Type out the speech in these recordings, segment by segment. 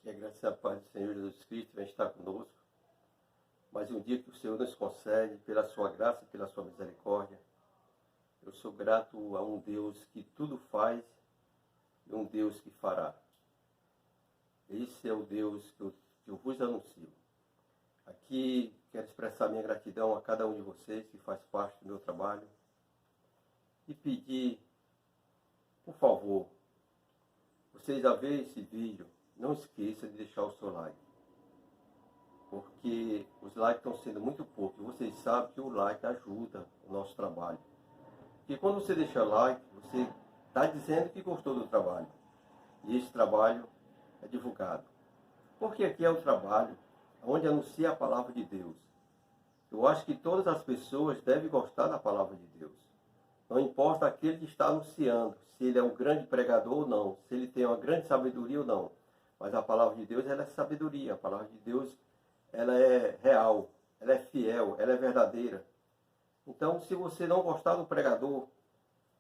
Que a graça e a paz do Senhor Jesus Cristo venha estar conosco. Mais um dia que o Senhor nos concede, pela sua graça e pela sua misericórdia. Eu sou grato a um Deus que tudo faz e um Deus que fará. Esse é o Deus que eu vos anuncio. Aqui quero expressar minha gratidão a cada um de vocês que faz parte do meu trabalho e pedir, por favor, vocês a ver esse vídeo, não esqueça de deixar o seu like, porque os likes estão sendo muito poucos. Vocês sabem que o like ajuda o nosso trabalho. Porque quando você deixa like, você está dizendo que gostou do trabalho. E esse trabalho é divulgado. Porque aqui é o trabalho onde anuncia a palavra de Deus. Eu acho que todas as pessoas devem gostar da palavra de Deus. Não importa aquele que está anunciando, se ele é um grande pregador ou não, se ele tem uma grande sabedoria ou não. Mas a palavra de Deus, ela é sabedoria. A palavra de Deus, ela é real, ela é fiel, ela é verdadeira. Então, se você não gostar do pregador,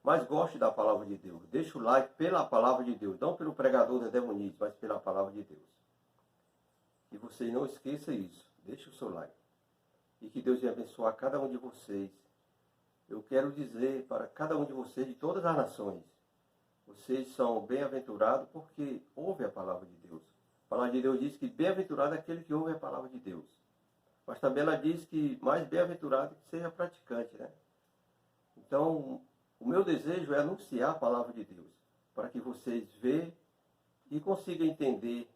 mas goste da palavra de Deus, deixa o like pela palavra de Deus, não pelo pregador da Demonides, mas pela palavra de Deus. E você não esqueça isso, deixe o seu like. E que Deus venha abençoar cada um de vocês. Eu quero dizer para cada um de vocês, de todas as nações, vocês são bem-aventurados porque ouvem a palavra de Deus. A palavra de Deus diz que bem-aventurado é aquele que ouve a palavra de Deus. Mas também ela diz que mais bem-aventurado que seja praticante, né? Então, o meu desejo é anunciar a palavra de Deus, para que vocês vejam e consigam entender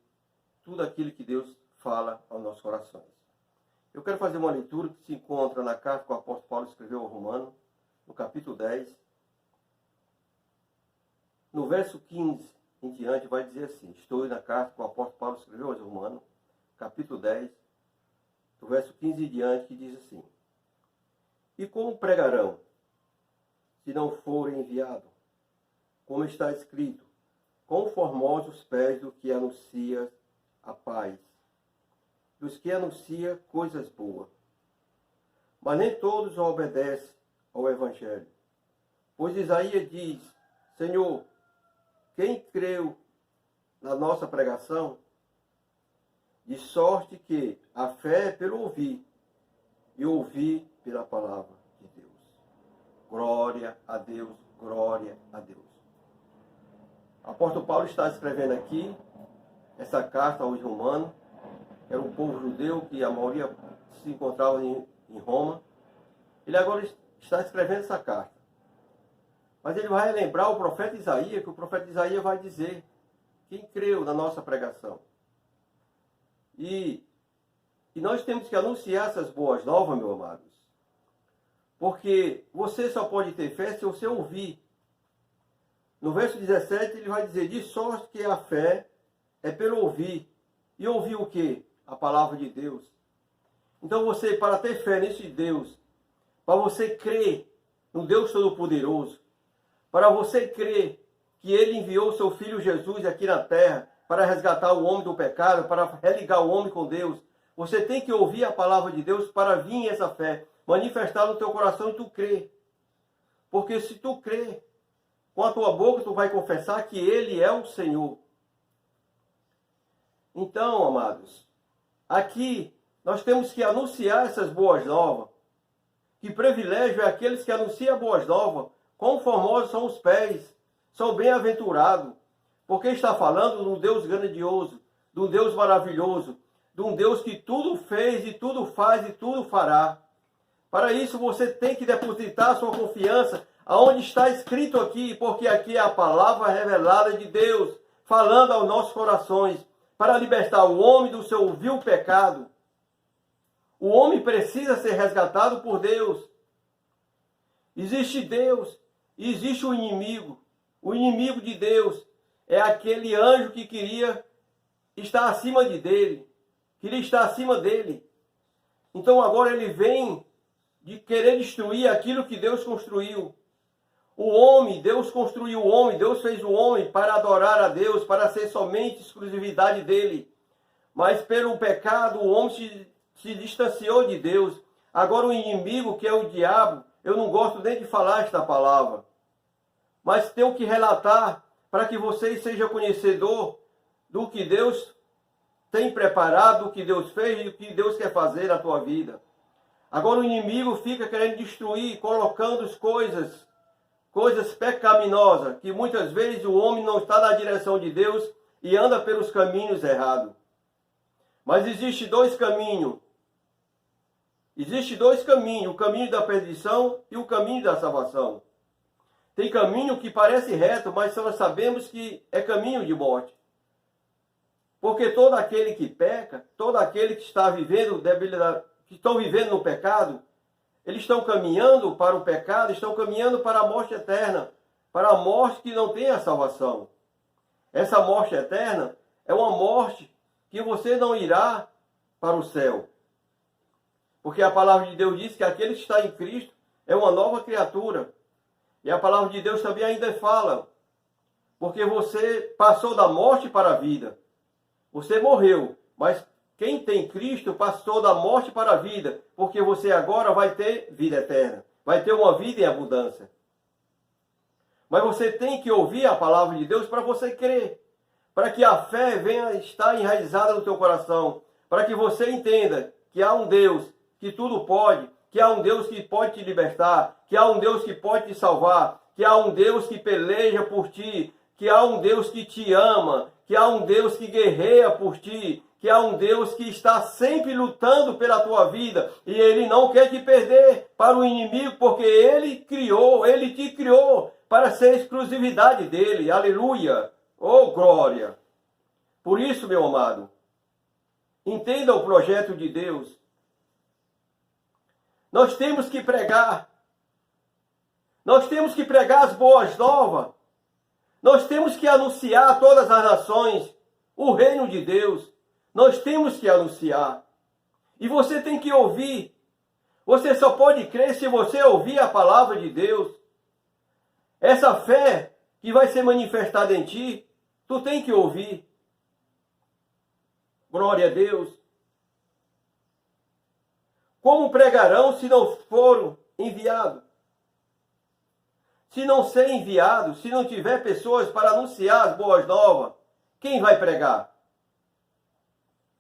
tudo aquilo que Deus fala aos nossos corações. Eu quero fazer uma leitura que se encontra na carta que o apóstolo Paulo escreveu ao Romano, no capítulo 10. No verso 15 em diante vai dizer assim, estou na carta que o apóstolo Paulo escreveu aos Romanos, capítulo 10, do verso 15 em diante, que diz assim: E como pregarão, se não forem enviados? Como está escrito, quão formosos os pés do que anuncia a paz, dos que anuncia coisas boas. Mas nem todos obedecem ao Evangelho. Pois Isaías diz, Senhor, quem creu na nossa pregação? De sorte que a fé é pelo ouvir, e ouvir pela palavra de Deus. Glória a Deus, glória a Deus. O apóstolo Paulo está escrevendo aqui essa carta aos romanos. Era um povo judeu que a maioria se encontrava em Roma. Ele agora está escrevendo essa carta. Mas ele vai lembrar o profeta Isaías, que o profeta Isaías vai dizer quem creu na nossa pregação. E nós temos que anunciar essas boas novas, meus amados. Porque você só pode ter fé se você ouvir. No verso 17 ele vai dizer, de sorte que a fé é pelo ouvir. E ouvir o quê? A palavra de Deus. Então você, para ter fé nesse Deus, para você crer no Deus Todo-Poderoso, para você crer que Ele enviou o seu Filho Jesus aqui na terra para resgatar o homem do pecado, para religar o homem com Deus, você tem que ouvir a palavra de Deus para vir essa fé, manifestar no teu coração e tu crer. Porque se tu crer, com a tua boca tu vai confessar que Ele é o Senhor. Então, amados, aqui nós temos que anunciar essas boas novas. Que privilégio é aqueles que anunciam boas novas. Quão formosos são os pés, são bem-aventurados. Porque está falando de um Deus grandioso, de um Deus maravilhoso, de um Deus que tudo fez e tudo faz e tudo fará. Para isso você tem que depositar a sua confiança aonde está escrito aqui, porque aqui é a palavra revelada de Deus, falando aos nossos corações, para libertar o homem do seu vil pecado. O homem precisa ser resgatado por Deus. Existe Deus e existe o inimigo. O inimigo de Deus é aquele anjo que queria estar acima dele. Queria estar acima dele. Então agora ele vem de querer destruir aquilo que Deus construiu. O homem, Deus construiu o homem, Deus fez o homem para adorar a Deus, para ser somente exclusividade dele. Mas pelo pecado o homem se distanciou de Deus. Agora o inimigo, que é o diabo, eu não gosto nem de falar esta palavra. Mas tenho que relatar para que vocês sejam conhecedor do que Deus tem preparado, o que Deus fez e o que Deus quer fazer na tua vida. Agora o inimigo fica querendo destruir, colocando coisas pecaminosas, que muitas vezes o homem não está na direção de Deus e anda pelos caminhos errados. Mas existe dois caminhos. Existe dois caminhos, o caminho da perdição e o caminho da salvação. Tem caminho que parece reto, mas nós sabemos que é caminho de morte. Porque todo aquele que peca, todo aquele que está vivendo debilidade, que estão vivendo no pecado, eles estão caminhando para o pecado, estão caminhando para a morte eterna, para a morte que não tem a salvação. Essa morte eterna é uma morte que você não irá para o céu. Porque a palavra de Deus diz que aquele que está em Cristo é uma nova criatura. E a palavra de Deus também ainda fala, porque você passou da morte para a vida. Você morreu, mas quem tem Cristo passou da morte para a vida, porque você agora vai ter vida eterna, vai ter uma vida em abundância. Mas você tem que ouvir a palavra de Deus para você crer, para que a fé venha estar enraizada no teu coração, para que você entenda que há um Deus que tudo pode, que há um Deus que pode te libertar, que há um Deus que pode te salvar, que há um Deus que peleja por ti, que há um Deus que te ama, que há um Deus que guerreia por ti, que há um Deus que está sempre lutando pela tua vida e Ele não quer te perder para o inimigo, porque Ele te criou para ser exclusividade dEle. Aleluia! Oh, glória! Por isso, meu amado, entenda o projeto de Deus. Nós temos que pregar. Nós temos que pregar as boas novas. Nós temos que anunciar a todas as nações o reino de Deus. Nós temos que anunciar. E você tem que ouvir. Você só pode crer se você ouvir a palavra de Deus. Essa fé que vai ser manifestada em ti, tu tem que ouvir. Glória a Deus. Como pregarão se não foram enviados? Se não ser enviado, se não tiver pessoas para anunciar as boas novas, quem vai pregar?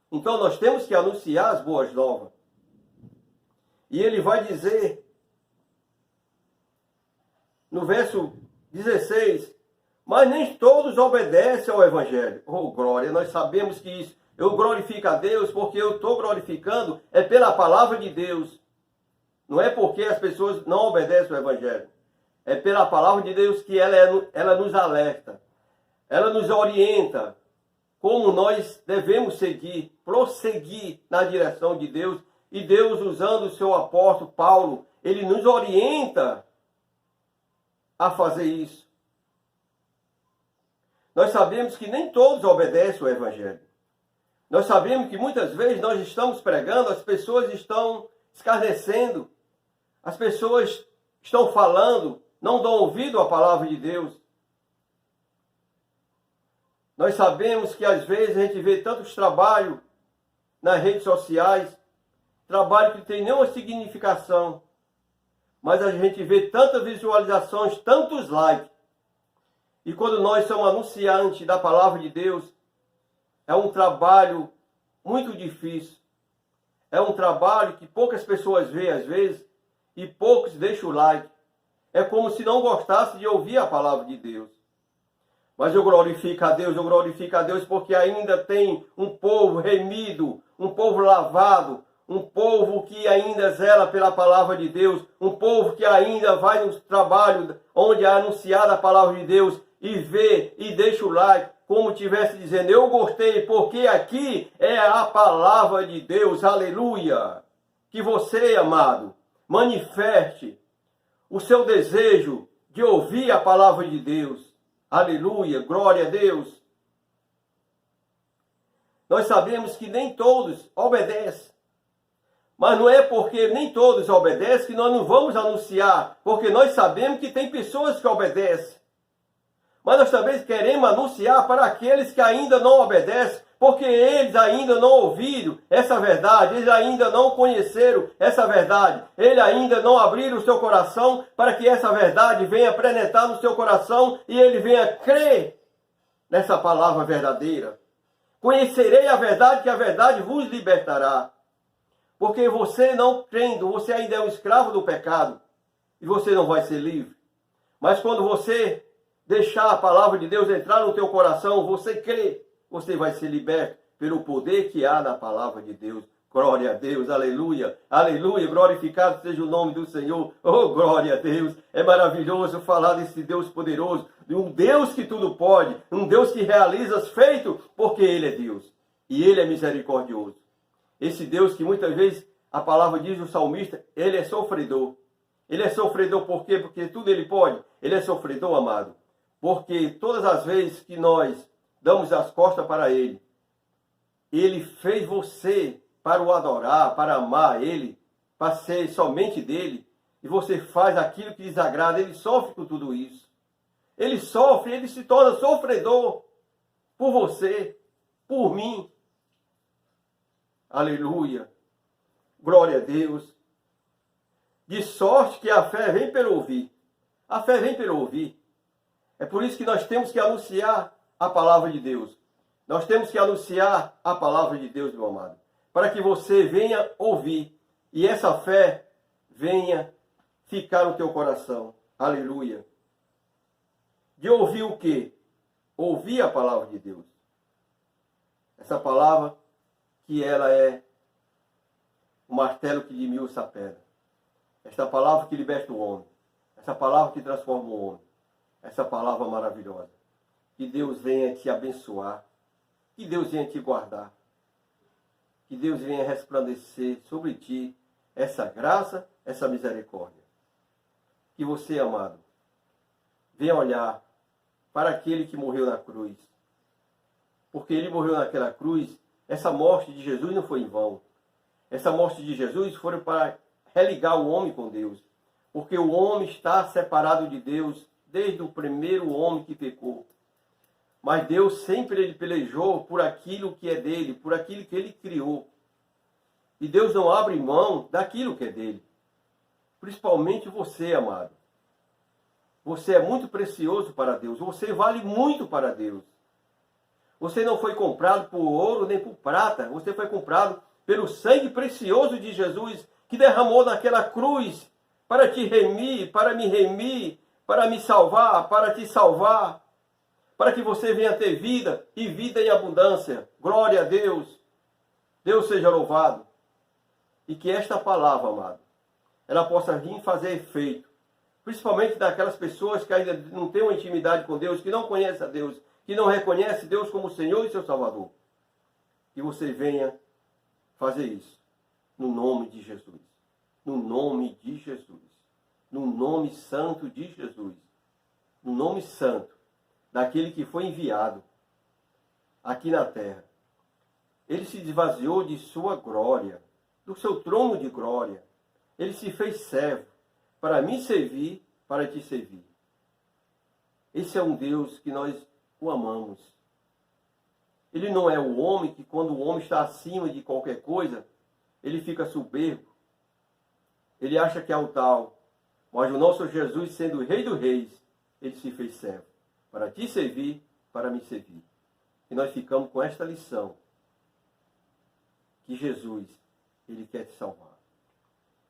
Então nós temos que anunciar as boas novas. E ele vai dizer, no verso 16, mas nem todos obedecem ao Evangelho. Oh, glória, nós sabemos que isso. Eu glorifico a Deus porque eu estou glorificando é pela palavra de Deus. Não é porque as pessoas não obedecem ao Evangelho. É pela palavra de Deus que ela nos alerta. Ela nos orienta como nós devemos seguir, prosseguir na direção de Deus. E Deus, usando o seu apóstolo Paulo, ele nos orienta a fazer isso. Nós sabemos que nem todos obedecem ao Evangelho. Nós sabemos que muitas vezes nós estamos pregando, as pessoas estão escarnecendo, as pessoas estão falando, não dão ouvido à palavra de Deus. Nós sabemos que às vezes a gente vê tantos trabalhos nas redes sociais, trabalho que não tem nenhuma significação, mas a gente vê tantas visualizações, tantos likes. E quando nós somos anunciantes da palavra de Deus, é um trabalho muito difícil. É um trabalho que poucas pessoas veem às vezes e poucos deixam o like. É como se não gostasse de ouvir a palavra de Deus. Mas eu glorifico a Deus porque ainda tem um povo remido, um povo lavado, um povo que ainda zela pela palavra de Deus, um povo que ainda vai no trabalho onde é anunciada a palavra de Deus e vê e deixa o like, como estivesse dizendo, eu gostei, porque aqui é a palavra de Deus, aleluia. Que você, amado, manifeste o seu desejo de ouvir a palavra de Deus, aleluia, glória a Deus. Nós sabemos que nem todos obedecem, mas não é porque nem todos obedecem que nós não vamos anunciar, porque nós sabemos que tem pessoas que obedecem. Mas nós também queremos anunciar para aqueles que ainda não obedecem, porque eles ainda não ouviram essa verdade, eles ainda não conheceram essa verdade, eles ainda não abriram o seu coração para que essa verdade venha penetrar no seu coração e ele venha crer nessa palavra verdadeira. Conhecerei a verdade, que a verdade vos libertará. Porque você não crendo, você ainda é um escravo do pecado. E você não vai ser livre. Mas quando você deixar a palavra de Deus entrar no teu coração, você crê, você vai ser liberto pelo poder que há na palavra de Deus. Glória a Deus, aleluia, aleluia, glorificado seja o nome do Senhor. Oh, glória a Deus, é maravilhoso falar desse Deus poderoso, de um Deus que tudo pode, um Deus que realiza os feitos, porque Ele é Deus, e Ele é misericordioso. Esse Deus que muitas vezes, a palavra diz o salmista, Ele é sofredor. Ele é sofredor por quê? Porque tudo Ele pode. Ele é sofredor, amado, porque todas as vezes que nós damos as costas para Ele, Ele fez você para o adorar, para amar Ele, para ser somente dele, e você faz aquilo que desagrada, Ele sofre com tudo isso. Ele sofre, Ele se torna sofredor por você, por mim. Aleluia. Glória a Deus. De sorte que a fé vem pelo ouvir. A fé vem pelo ouvir. É por isso que nós temos que anunciar a palavra de Deus. Nós temos que anunciar a palavra de Deus, meu amado, para que você venha ouvir e essa fé venha ficar no teu coração. Aleluia. De ouvir o quê? Ouvir a palavra de Deus. Essa palavra que ela é o martelo que desmiuça a pedra. Essa palavra que liberta o homem. Essa palavra que transforma o homem. Essa palavra maravilhosa. Que Deus venha te abençoar. Que Deus venha te guardar. Que Deus venha resplandecer sobre ti essa graça, essa misericórdia. Que você, amado, venha olhar para aquele que morreu na cruz. Porque ele morreu naquela cruz, essa morte de Jesus não foi em vão. Essa morte de Jesus foi para religar o homem com Deus. Porque o homem está separado de Deus desde o primeiro homem que pecou. Mas Deus sempre ele pelejou por aquilo que é dele, por aquilo que ele criou. E Deus não abre mão daquilo que é dele. Principalmente você, amado. Você é muito precioso para Deus. Você vale muito para Deus. Você não foi comprado por ouro nem por prata. Você foi comprado pelo sangue precioso de Jesus, que derramou naquela cruz para te remir, para me salvar, para te salvar, para que você venha ter vida e vida em abundância. Glória a Deus. Deus seja louvado. E que esta palavra, amado, ela possa vir fazer efeito. Principalmente daquelas pessoas que ainda não têm uma intimidade com Deus, que não conhecem a Deus, que não reconhecem Deus como Senhor e seu Salvador. Que você venha fazer isso. No nome de Jesus. No nome de Jesus. No nome santo de Jesus. No nome santo daquele que foi enviado aqui na terra. Ele se esvaziou de sua glória, do seu trono de glória. Ele se fez servo para me servir, para te servir. Esse é um Deus que nós o amamos. Ele não é o homem que, quando o homem está acima de qualquer coisa, ele fica soberbo. Ele acha que é o tal. Mas o nosso Jesus, sendo o Rei dos Reis, ele se fez servo para te servir, para me servir. E nós ficamos com esta lição. Que Jesus, ele quer te salvar.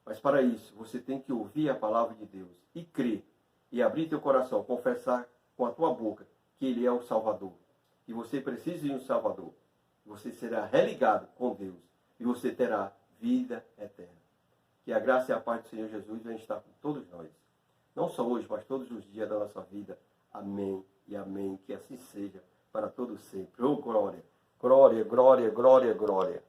Mas para isso, você tem que ouvir a palavra de Deus e crer. E abrir teu coração, confessar com a tua boca que ele é o Salvador. E você precisa de um Salvador. Você será religado com Deus. E você terá vida eterna. Que a graça e a paz do Senhor Jesus venham estar com todos nós. Não só hoje, mas todos os dias da nossa vida. Amém e amém. Que assim seja para todos sempre. Oh, glória, glória, glória, glória, glória.